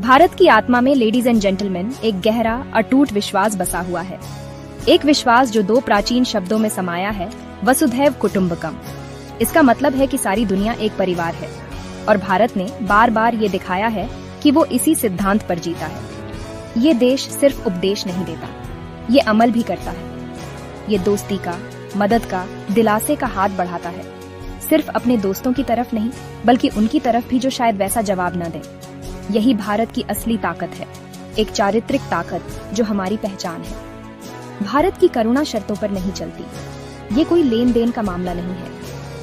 भारत की आत्मा में लेडीज एंड जेंटलमैन एक गहरा अटूट विश्वास बसा हुआ है। एक विश्वास जो दो प्राचीन शब्दों में समाया है, वसुधैव कुटुंबकम। इसका मतलब है कि सारी दुनिया एक परिवार है और भारत ने बार बार ये दिखाया है कि वो इसी सिद्धांत पर जीता है। ये देश सिर्फ उपदेश नहीं देता, ये अमल भी करता है। ये दोस्ती का, मदद का, दिलासे का हाथ बढ़ाता है, सिर्फ अपने दोस्तों की तरफ नहीं बल्कि उनकी तरफ भी जो शायद वैसा जवाब न दे। यही भारत की असली ताकत है, एक चारित्रिक ताकत जो हमारी पहचान है। भारत की करुणा शर्तों पर नहीं चलती। ये कोई लेन देन का मामला नहीं है।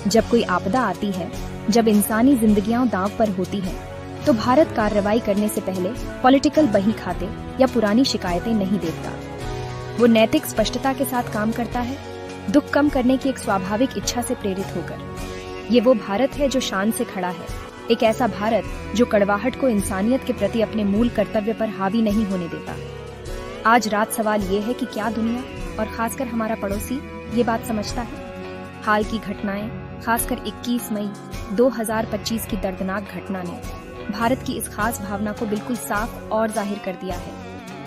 जब कोई आपदा आती है, जब इंसानी जिंदगियां दांव पर होती हैं, तो भारत कार्रवाई करने से पहले पॉलिटिकल बही खाते या पुरानी शिकायतें नहीं देखता। वो नैतिक स्पष्टता के साथ काम करता है, दुख कम करने की एक स्वाभाविक इच्छा से प्रेरित होकर। ये वो भारत है जो शान से खड़ा है, एक ऐसा भारत जो कड़वाहट को इंसानियत के प्रति अपने मूल कर्तव्य पर हावी नहीं होने देता। आज रात सवाल ये है कि क्या दुनिया और खासकर हमारा पड़ोसी ये बात समझता है? हाल की घटनाएं, खासकर 21 मई 2025 की दर्दनाक घटना ने भारत की इस खास भावना को बिल्कुल साफ और जाहिर कर दिया है।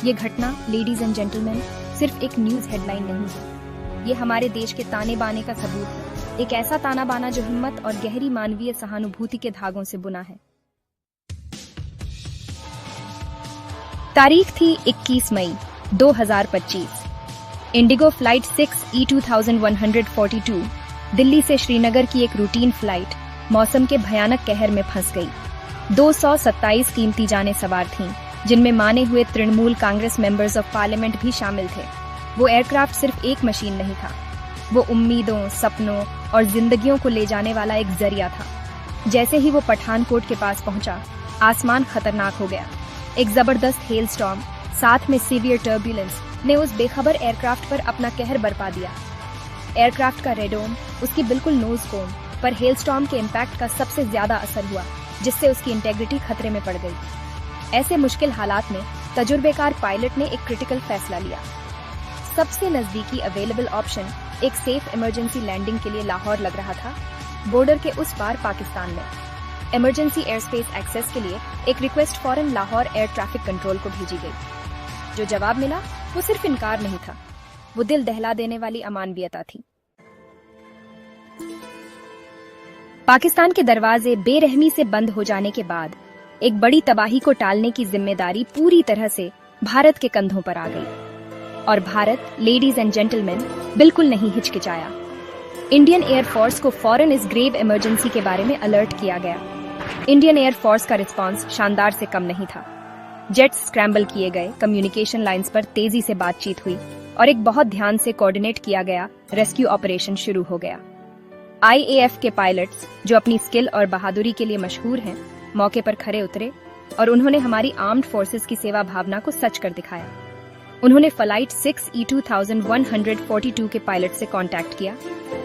ये घटना, लेडीज एंड जेंटलमैन, सिर्फ एक न्यूज हेडलाइन नहीं है। ये हमारे देश के ताने बाने का सबूत है, एक ऐसा ताना बाना जो हिम्मत और गहरी मानवीय सहानुभूति के धागों से बुना है। तारीख थी 21 मई 2025। इंडिगो फ्लाइट 6E2142 दिल्ली से श्रीनगर की एक रूटीन फ्लाइट मौसम के भयानक कहर में फंस गई। 227 कीमती जानें सवार थीं, जिनमें माने हुए Trinamool Congress members of parliament भी शामिल थे। वो एयरक्राफ्ट सिर्फ एक मशीन नहीं था, वो उम्मीदों, सपनों और जिंदगियों को ले जाने वाला एक जरिया था। जैसे ही वो पठानकोट के पास पहुंचा, आसमान खतरनाक हो गया। एक जबरदस्त हेल स्टॉर्म, साथ में सीवियर टर्ब्यूलेंस ने उस बेखबर एयरक्राफ्ट पर अपना कहर बरपा दिया। एयरक्राफ्ट का रेडोम, उसकी बिल्कुल नोज कोन पर हेल स्टॉर्म के इम्पैक्ट का सबसे ज्यादा असर हुआ, जिससे उसकी इंटेग्रिटी खतरे में पड़ गई। ऐसे मुश्किल हालात में तजुर्बेकार पायलट ने एक क्रिटिकल फैसला लिया। सबसे नजदीकी अवेलेबल ऑप्शन एक सेफ इमरजेंसी लैंडिंग के लिए लाहौर लग रहा था, बॉर्डर के उस पार पाकिस्तान में। इमरजेंसी एयर स्पेस एक्सेस के लिए एक रिक्वेस्ट फौरन लाहौर एयर ट्रैफिक कंट्रोल को भेजी गई। जो जवाब मिला वो सिर्फ इनकार नहीं था, वो दिल दहला देने वाली अमानवीयता थी। पाकिस्तान के दरवाजे बेरहमी से बंद हो जाने के बाद एक बड़ी तबाही को टालने की जिम्मेदारी पूरी तरह से भारत के कंधों पर आ गई। और भारत, लेडीज एंड जेंटलमैन, बिल्कुल नहीं हिचकिचाया। इंडियन एयर फोर्स को फौरन इस ग्रेव इमरजेंसी के बारे में अलर्ट किया गया। इंडियन एयर फोर्स का रिस्पांस शानदार से कम नहीं था। जेट्स स्क्रैम्बल किए गए, कम्युनिकेशन लाइंस पर तेजी से बातचीत हुई और एक बहुत ध्यान से कोऑर्डिनेट किया गया रेस्क्यू ऑपरेशन शुरू हो गया। IAF के पायलट्स, जो अपनी स्किल और बहादुरी के लिए मशहूर हैं, मौके पर खरे उतरे और उन्होंने हमारी आर्म्ड फोर्सेस की सेवा भावना को सच कर दिखाया। उन्होंने फ्लाइट 6E2142 के पायलट से कांटेक्ट किया,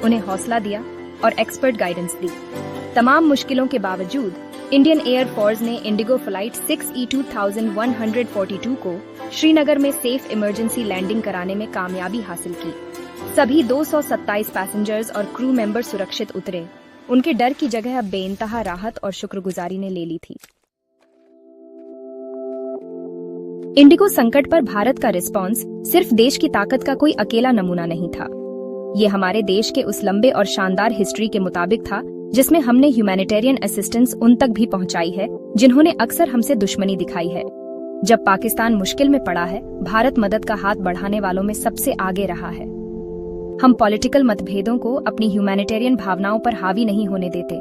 उन्हें हौसला दिया और एक्सपर्ट गाइडेंस दी। तमाम मुश्किलों के बावजूद इंडियन एयर फोर्स ने इंडिगो फ्लाइट 6E2142 को श्रीनगर में सेफ इमरजेंसी लैंडिंग कराने में कामयाबी हासिल की। सभी 227 पैसेंजर्स और क्रू मेंबर सुरक्षित उतरे। उनके डर की जगह अब बेइंतहा राहत और शुक्रगुजारी ने ले ली थी। इंडिगो संकट पर भारत का रिस्पांस सिर्फ देश की ताकत का कोई अकेला नमूना नहीं था। ये हमारे देश के उस लंबे और शानदार हिस्ट्री के मुताबिक था, जिसमें हमने ह्यूमैनिटेरियन असिस्टेंस उन तक भी पहुंचाई है जिन्होंने अक्सर हमसे दुश्मनी दिखाई है। जब पाकिस्तान मुश्किल में पड़ा है, भारत मदद का हाथ बढ़ाने वालों में सबसे आगे रहा है। हम पॉलिटिकल मतभेदों को अपनी ह्यूमैनिटेरियन भावनाओं पर हावी नहीं होने देते।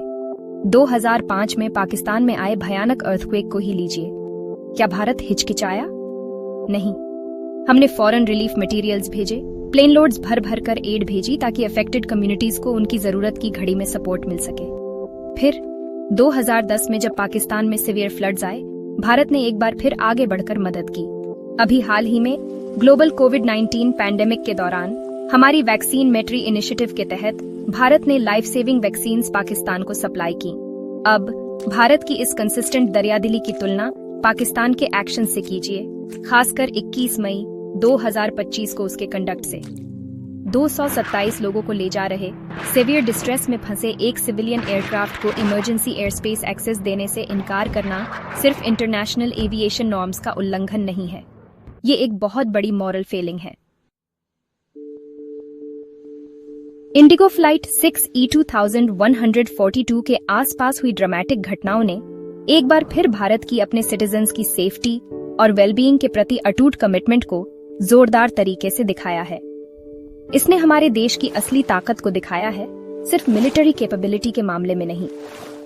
2005 में पाकिस्तान में आए भयानक अर्थक्वेक को ही लीजिए। क्या भारत हिचकिचाया? नहीं। हमने फौरन रिलीफ मटेरियल्स भेजे, प्लेन लोड्स भर भर कर एड भेजी ताकि अफेक्टेड कम्युनिटीज को उनकी जरूरत की घड़ी में सपोर्ट मिल सके। फिर 2010 में जब पाकिस्तान में सिवियर फ्लड्स आए, भारत ने एक बार फिर आगे बढ़कर मदद की। अभी हाल ही में ग्लोबल कोविड-19 पैंडेमिक के दौरान हमारी वैक्सीन मेट्री इनिशिएटिव के तहत भारत ने लाइफ सेविंग वैक्सीन्स पाकिस्तान को सप्लाई की। अब भारत की इस कंसिस्टेंट दरियादिली की तुलना पाकिस्तान के एक्शन से कीजिए, खासकर 21 मई 2025 को उसके कंडक्ट से। 227 लोगों को ले जा रहे सीवियर डिस्ट्रेस में फंसे एक सिविलियन एयरक्राफ्ट को इमरजेंसी एयर स्पेस एक्सेस देने से इनकार करना सिर्फ इंटरनेशनल एविएशन नॉर्म्स का उल्लंघन नहीं है, ये एक बहुत बड़ी मॉरल फेलिंग है। इंडिगो फ्लाइट 6E2142 के आसपास हुई ड्रामेटिक घटनाओं ने एक बार फिर भारत की अपने सिटीजन्स की सेफ्टी और वेलबीइंग के प्रति अटूट कमिटमेंट को जोरदार तरीके से दिखाया है। इसने हमारे देश की असली ताकत को दिखाया है, सिर्फ मिलिट्री कैपेबिलिटी के मामले में नहीं,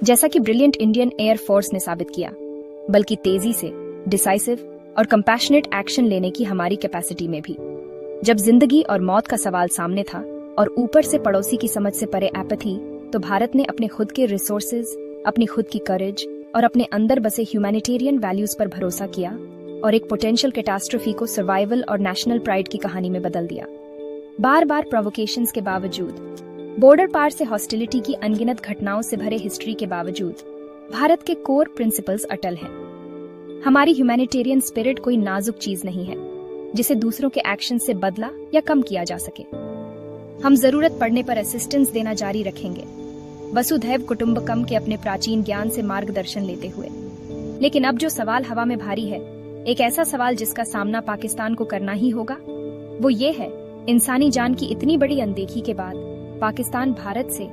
जैसा कि ब्रिलियंट इंडियन एयर फोर्स ने साबित किया, बल्कि तेजी से डिसाइसिव और कंपैशनेट एक्शन लेने की हमारी कैपेसिटी में भी। जब जिंदगी और मौत का सवाल सामने था और ऊपर से पड़ोसी की समझ से परे एपैथी, तो भारत ने अपने खुद के रिसोर्सेज, अपनी खुद की करेज और अपने अंदर बसे ह्यूमैनिटेरियन वैल्यूज पर भरोसा किया और एक पोटेंशियल कैटास्ट्रोफी को सर्वाइवल और नेशनल प्राइड की कहानी में बदल दिया। बार बार प्रोवोकेशंस के बावजूद, बॉर्डर पार से हॉस्टिलिटी की अनगिनत घटनाओं से भरे हिस्ट्री के बावजूद, भारत के कोर प्रिंसिपल्स अटल हैं। हमारी ह्यूमैनिटेरियन स्पिरिट कोई नाजुक चीज नहीं है जिसे दूसरों के एक्शन से बदला या कम किया जा सके। हम जरूरत पड़ने पर असिस्टेंस देना जारी रखेंगे, वसुधैव कुटुंबकम के अपने प्राचीन ज्ञान से मार्गदर्शन लेते हुए। लेकिन अब जो सवाल हवा में भारी है, एक ऐसा सवाल जिसका सामना पाकिस्तान को करना ही होगा, वो ये है, इंसानी जान की इतनी बड़ी अनदेखी के बाद पाकिस्तान भारत से,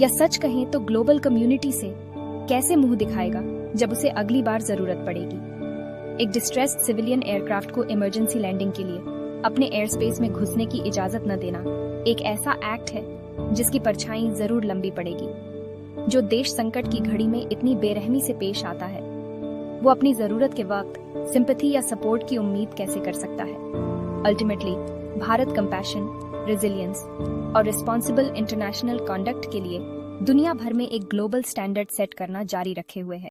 या सच कहें तो ग्लोबल कम्युनिटी से, कैसे मुंह दिखाएगा जब उसे अगली बार जरूरत पड़ेगी। एक डिस्ट्रेस्ड सिविलियन एयरक्राफ्ट को इमरजेंसी लैंडिंग के लिए अपने एयर स्पेस में घुसने की इजाजत न देना एक ऐसा एक्ट है जिसकी परछाई जरूर लंबी पड़ेगी। जो देश संकट की घड़ी में इतनी बेरहमी से पेश आता है, वो अपनी जरूरत के वक्त सिंपैथी या सपोर्ट की उम्मीद कैसे कर सकता है। अल्टीमेटली भारत कंपैशन, रेजिलियंस और रिस्पॉन्सिबल इंटरनेशनल कॉन्डक्ट के लिए दुनिया भर में एक ग्लोबल स्टैंडर्ड सेट करना जारी रखे हुए है।